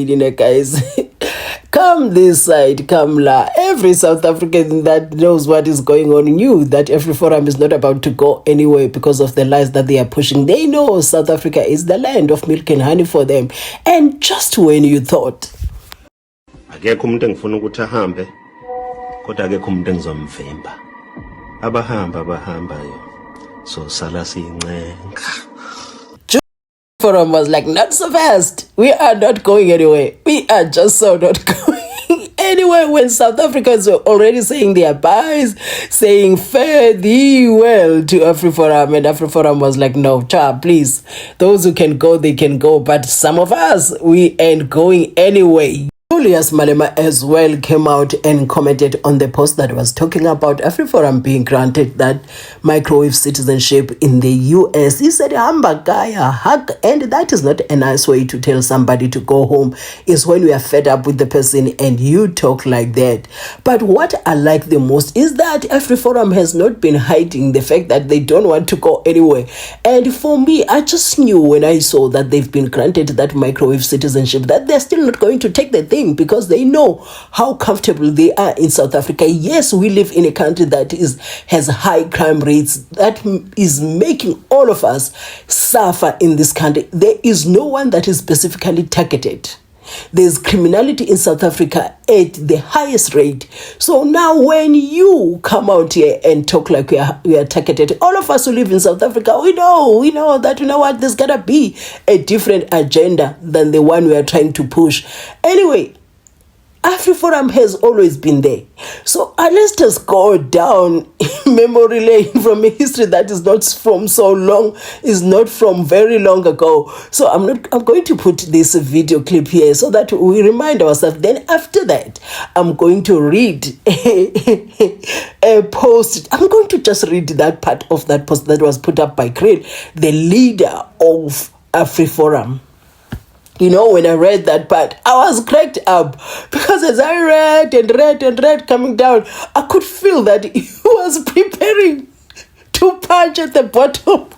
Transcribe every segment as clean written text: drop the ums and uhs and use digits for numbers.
meeting, guys. Come this side, come la. Every South African that knows what is going on knew that Afriforum is not about to go anywhere because of the lies that they are pushing. They know South Africa is the land of milk and honey for them. And just when you thought, akekho umuntu engifuna ukuthi ahambe kodwa akekho umuntu engizomvimba abahambayo so sala siyincenga. Forum was like, not so fast. We are not going anywhere. We are just so not going anywhere when South Africans were already saying their byes, saying fare thee well to Afriforum. And Afriforum was like, no, child, please. Those who can go, they can go. But some of us, we ain't going anyway. Julius Malema as well came out and commented on the post that was talking about Afriforum being granted that microwave citizenship in the US. He said, Hamba Gaya, hug, and that is not a nice way to tell somebody to go home, is when we are fed up with the person and you talk like that. But what I like the most is that Afriforum has not been hiding the fact that they don't want to go anywhere. And for me, I just knew when I saw that they've been granted that microwave citizenship that they're still not going to take the thing, because they know how comfortable they are in South Africa. Yes, we live in a country that has high crime rates, that is making all of us suffer in this country. There is no one that is specifically targeted. There's criminality in South Africa at the highest rate. So now when you come out here and talk like we are targeted, all of us who live in South Africa, we know that, you know what, there's gotta be a different agenda than the one we are trying to push. Anyway, Afriforum has always been there. So let's just go down memory lane from a history that is not from so long, is not from very long ago. So I'm going to put this video clip here so that we remind ourselves. Then after that, I'm going to read a post. I'm going to just read that part of that post that was put up by Krill, the leader of Afriforum. You know, when I read that part, I was cracked up because as I read coming down, I could feel that he was preparing to punch at the bottom.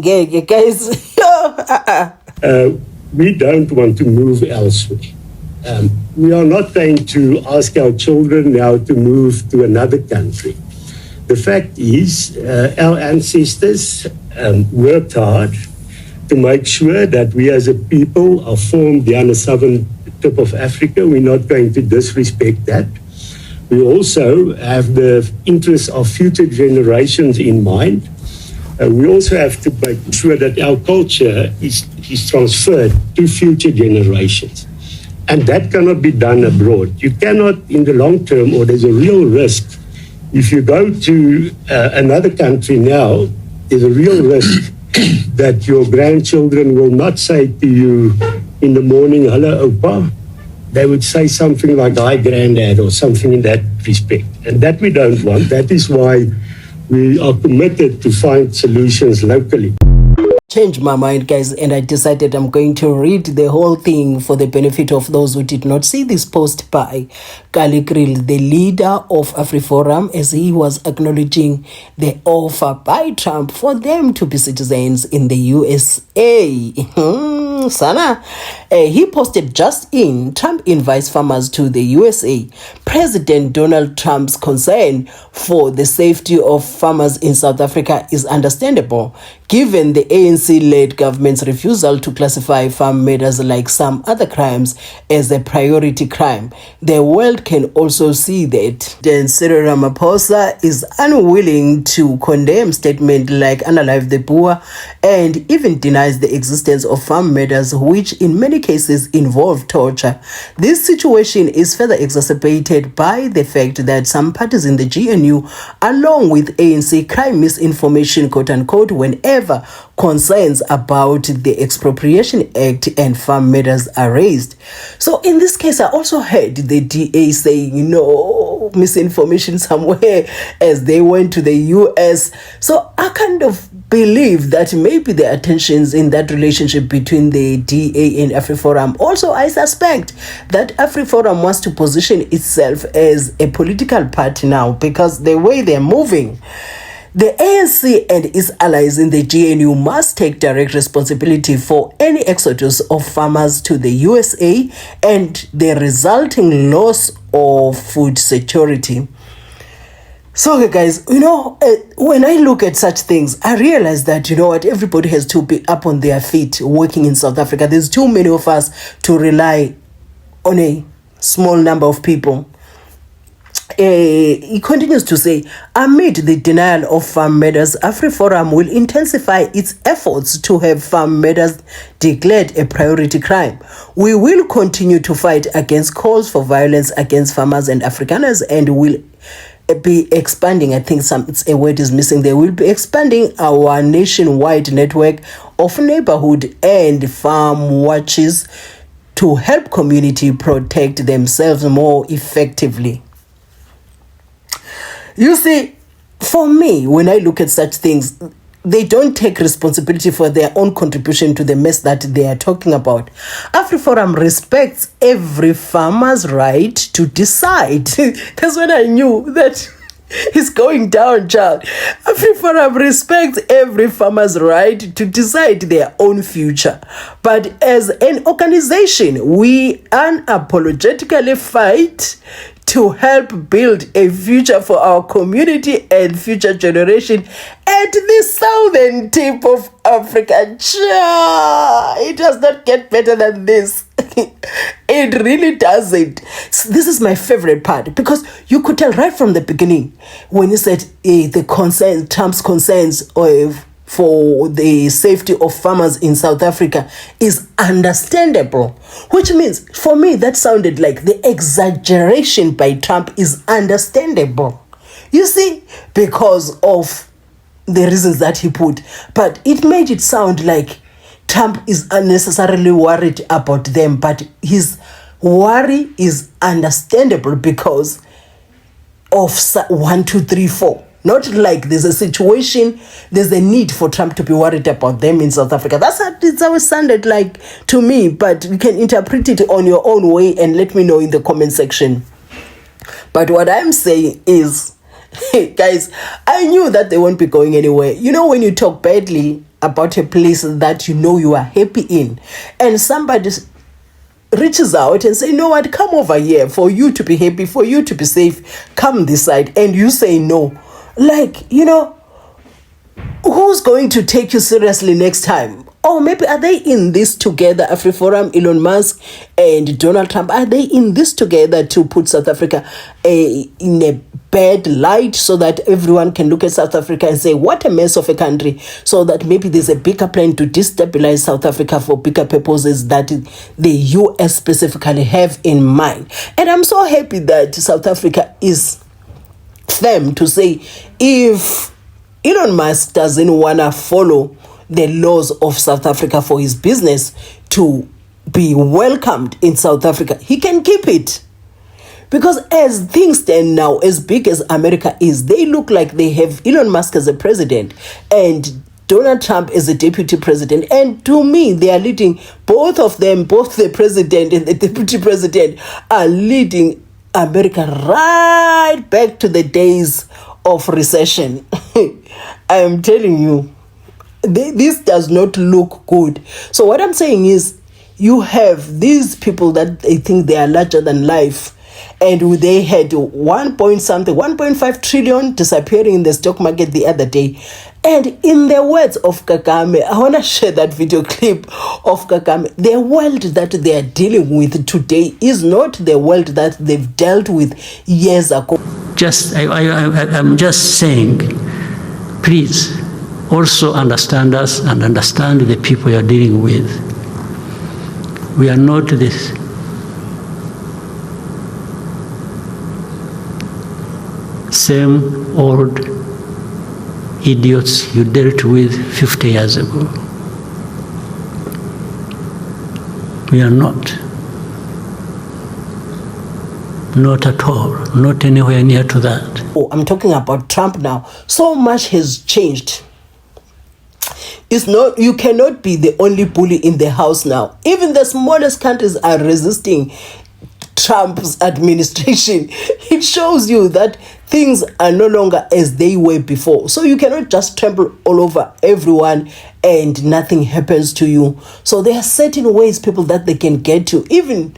Yeah, guys. We don't want to move elsewhere. We are not going to ask our children now to move to another country. The fact is, our ancestors worked hard to make sure that we as a people are formed on the southern tip of Africa. We're not going to disrespect that. We also have the interests of future generations in mind. We also have to make sure that our culture is transferred to future generations. And that cannot be done abroad. You cannot, in the long term, or there's a real risk. If you go to another country now, there's a real risk that your grandchildren will not say to you in the morning, hello, Opa. They would say something like, hi, granddad, or something in that respect. And that we don't want. That is why we are committed to find solutions locally. Changed my mind, guys, and I decided I'm going to read the whole thing for the benefit of those who did not see this post by Krill, the leader of Afriforum, as he was acknowledging the offer by Trump for them to be citizens in the USA. Sana. He posted just in, Trump invites farmers to the USA. President Donald Trump's concern for the safety of farmers in South Africa is understandable, given the ANC-led government's refusal to classify farm matters like some other crimes as a priority crime. The world can also see that. Then Cyril Ramaphosa is unwilling to condemn statements like unalive the poor and even denies the existence of farm matters which in many cases involve torture. This situation is further exacerbated by the fact that some parties in the GNU, along with ANC, cry misinformation, quote-unquote, whenever concerns about the Expropriation Act and farm matters are raised. So in this case, I also heard the DA saying, misinformation somewhere as they went to the US. So I kind of believe that maybe there are tensions in that relationship between the DA and Afriforum. Also, I suspect that Afriforum wants to position itself as a political party now, because the way they're moving, The ANC and its allies in the GNU must take direct responsibility for any exodus of farmers to the USA and the resulting loss of food security. So, okay, guys, when I look at such things, I realize that, everybody has to be up on their feet working in South Africa. There's too many of us to rely on a small number of people. He continues to say, amid the denial of farm murders, Afriforum will intensify its efforts to have farm murders declared a priority crime. We will continue to fight against calls for violence against farmers and Afrikaners, and will be expanding, I think it's a word is missing there, we'll be expanding our nationwide network of neighborhood and farm watches to help community protect themselves more effectively. You see, for me, when I look at such things, they don't take responsibility for their own contribution to the mess that they are talking about. Afriforum respects every farmer's right to decide. That's when I knew that it's going down, child. Afriforum respects every farmer's right to decide their own future. But as an organization, we unapologetically fight to help build a future for our community and future generation at the southern tip of Africa. It does not get better than this. It really doesn't. This is my favorite part, because you could tell right from the beginning when he said Trump's concerns for the safety of farmers in South Africa is understandable, which means for me that sounded like the exaggeration by Trump is understandable. You see, because of the reasons that he put, but it made it sound like Trump is unnecessarily worried about them, but his worry is understandable because of 1, 2, 3, 4. Not like there's a situation, there's a need for Trump to be worried about them in South Africa. That's how it's always sounded like to me, but you can interpret it on your own way and let me know in the comment section. But what I'm saying is, hey, guys, I knew that they won't be going anywhere. When you talk badly about a place that you are happy in, and somebody reaches out and say, you know what, come over here for you to be happy, for you to be safe, come this side, and you say no. Who's going to take you seriously next time? Or maybe are they in this together, Afriforum, Elon Musk, and Donald Trump? Are they in this together to put South Africa in a bad light so that everyone can look at South Africa and say, what a mess of a country, so that maybe there's a bigger plan to destabilize South Africa for bigger purposes that the US specifically have in mind? And I'm so happy that South Africa is firm to say, if Elon Musk doesn't want to follow the laws of South Africa for his business to be welcomed in South Africa, he can keep it. Because as things stand now, as big as America is, they look like they have Elon Musk as a president and Donald Trump as a deputy president. And to me, they are leading, both of them, both the president and the deputy president, are leading America right back to the days of recession. I am telling you, this does not look good. So what I'm saying is, you have these people that they think they are larger than life, and they had 1.5 trillion disappearing in the stock market the other day. And in the words of Kagame, I want to share that video clip of Kagame. The world that they are dealing with today is not the world that they've dealt with years ago. I'm just saying, please also understand us and understand the people you're dealing with. We are not this same old idiots you dealt with 50 years ago. We are not. Not at all. Not anywhere near to that. Oh, I'm talking about Trump now. So much has changed. You cannot be the only bully in the house now. Even the smallest countries are resisting Trump's administration, it shows you that things are no longer as they were before. So you cannot just trample all over everyone and nothing happens to you. So there are certain ways people that they can get to. Even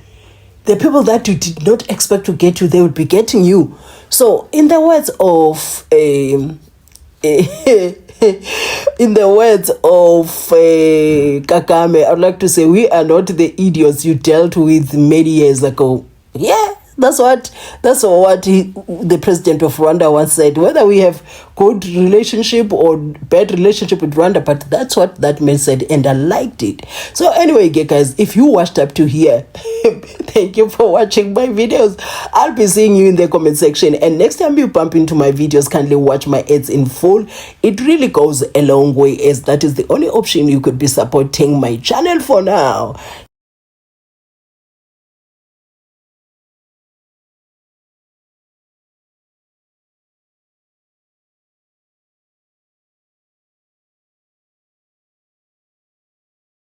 the people that you did not expect to get you, they would be getting you. So in the words of in the words of Kagame, I would like to say, we are not the idiots you dealt with many years ago. Yeah, that's what the president of Rwanda once said. Whether we have good relationship or bad relationship with Rwanda, but that's what that man said, and I liked it. So anyway, guys, if you watched up to here, thank you for watching my videos. I'll be seeing you in the comment section, and next time you bump into my videos, kindly watch my ads in full. It really goes a long way, as that is the only option you could be supporting my channel for now.